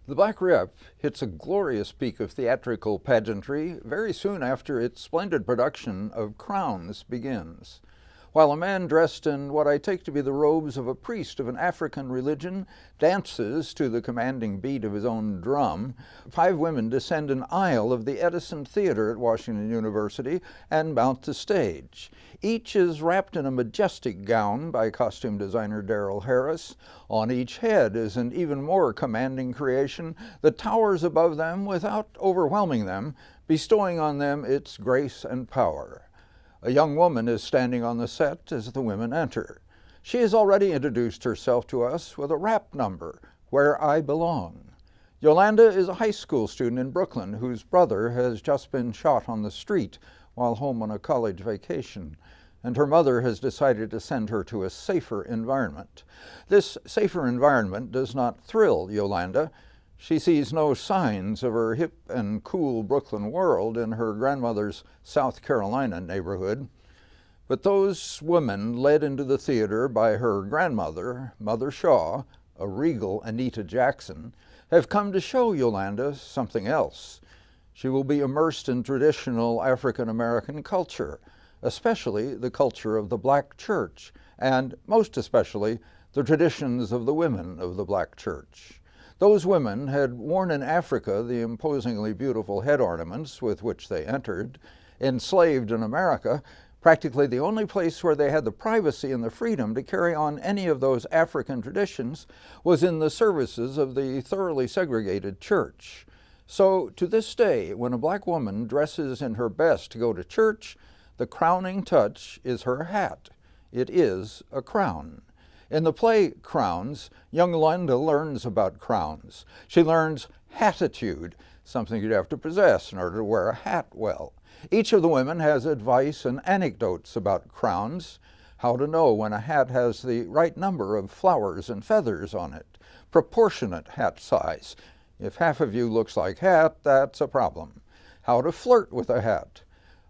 The Black Rep hits a glorious peak of theatrical pageantry very soon after its splendid production of Crowns begins. While a man dressed in what I take to be the robes of a priest of an African religion dances to the commanding beat of his own drum, 5 women descend an aisle of the Edison Theater at Washington University and mount the stage. Each is wrapped in a majestic gown by costume designer Daryl Harris. On each head is an even more commanding creation that towers above them without overwhelming them, bestowing on them its grace and power. A young woman is standing on the set as the women enter. She has already introduced herself to us with a rap number, Where I Belong. Yolanda is a high school student in Brooklyn whose brother has just been shot on the street while home on a college vacation, and her mother has decided to send her to a safer environment. This safer environment does not thrill Yolanda. She sees no signs of her hip and cool Brooklyn world in her grandmother's South Carolina neighborhood. But those women led into the theater by her grandmother, Mother Shaw, a regal Anita Jackson, have come to show Yolanda something else. She will be immersed in traditional African American culture, especially the culture of the Black church, and most especially the traditions of the women of the Black church. Those women had worn in Africa the imposingly beautiful head ornaments with which they entered. Enslaved in America, practically the only place where they had the privacy and the freedom to carry on any of those African traditions was in the services of the thoroughly segregated church. So to this day, when a Black woman dresses in her best to go to church, the crowning touch is her hat. It is a crown. In the play Crowns, young Yolanda learns about crowns. She learns hatitude, something you'd have to possess in order to wear a hat well. Each of the women has advice and anecdotes about crowns, how to know when a hat has the right number of flowers and feathers on it, proportionate hat size. If half of you looks like hat, that's a problem. How to flirt with a hat.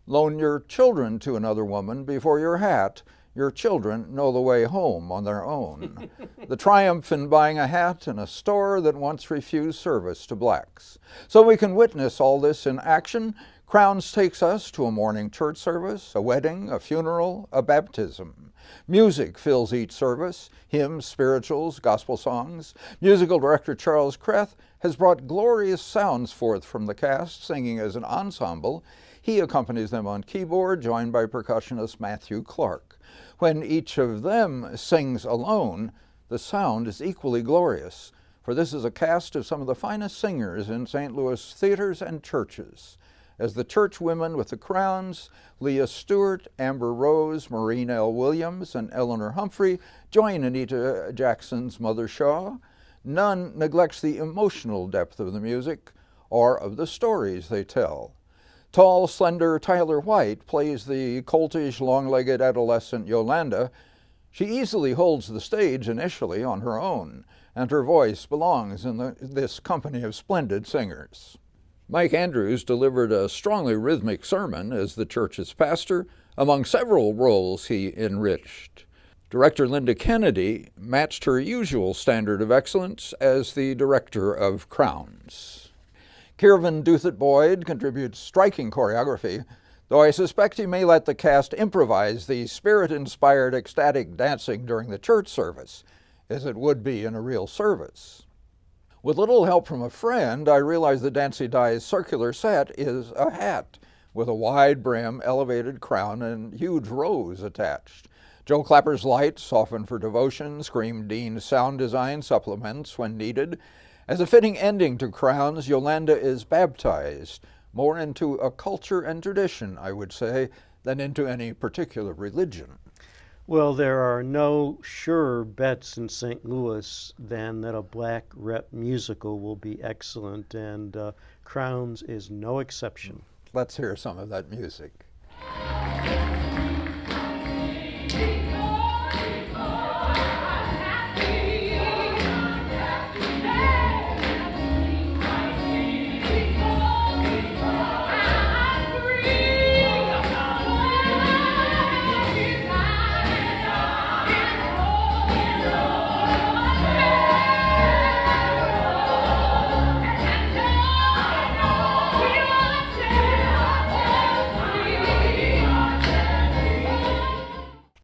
Loan your children to another woman before your children know the way home on their own. The triumph in buying a hat in a store that once refused service to Blacks. So we can witness all this in action. Crowns takes us to a morning church service, a wedding, a funeral, a baptism. Music fills each service, hymns, spirituals, gospel songs. Musical director Charles Kreth has brought glorious sounds forth from the cast, singing as an ensemble. He accompanies them on keyboard, joined by percussionist Matthew Clark. When each of them sings alone, the sound is equally glorious, for this is a cast of some of the finest singers in St. Louis theaters and churches. As the church women with the crowns, Leah Stewart, Amber Rose, Maureen L. Williams, and Eleanor Humphrey join Anita Jackson's Mother Shaw, none neglects the emotional depth of the music or of the stories they tell. Tall, slender Tyler White plays the coltish, long-legged adolescent Yolanda. She easily holds the stage initially on her own, and her voice belongs in this company of splendid singers. Mike Andrews delivered a strongly rhythmic sermon as the church's pastor, among several roles he enriched. Director Linda Kennedy matched her usual standard of excellence as the director of Crowns. Kiervan Douthat Boyd contributes striking choreography, though I suspect he may let the cast improvise the spirit-inspired ecstatic dancing during the church service, as it would be in a real service. With little help from a friend, I realized that Dancy Dye's circular set is a hat, with a wide brim, elevated crown, and huge rose attached. Joe Clapper's lights, often for devotion, Scream Dean's sound design supplements when needed. As a fitting ending to Crowns, Yolanda is baptized, more into a culture and tradition, I would say, than into any particular religion. Well, there are no surer bets in St. Louis than that a Black Rep musical will be excellent, and Crowns is no exception. Let's hear some of that music.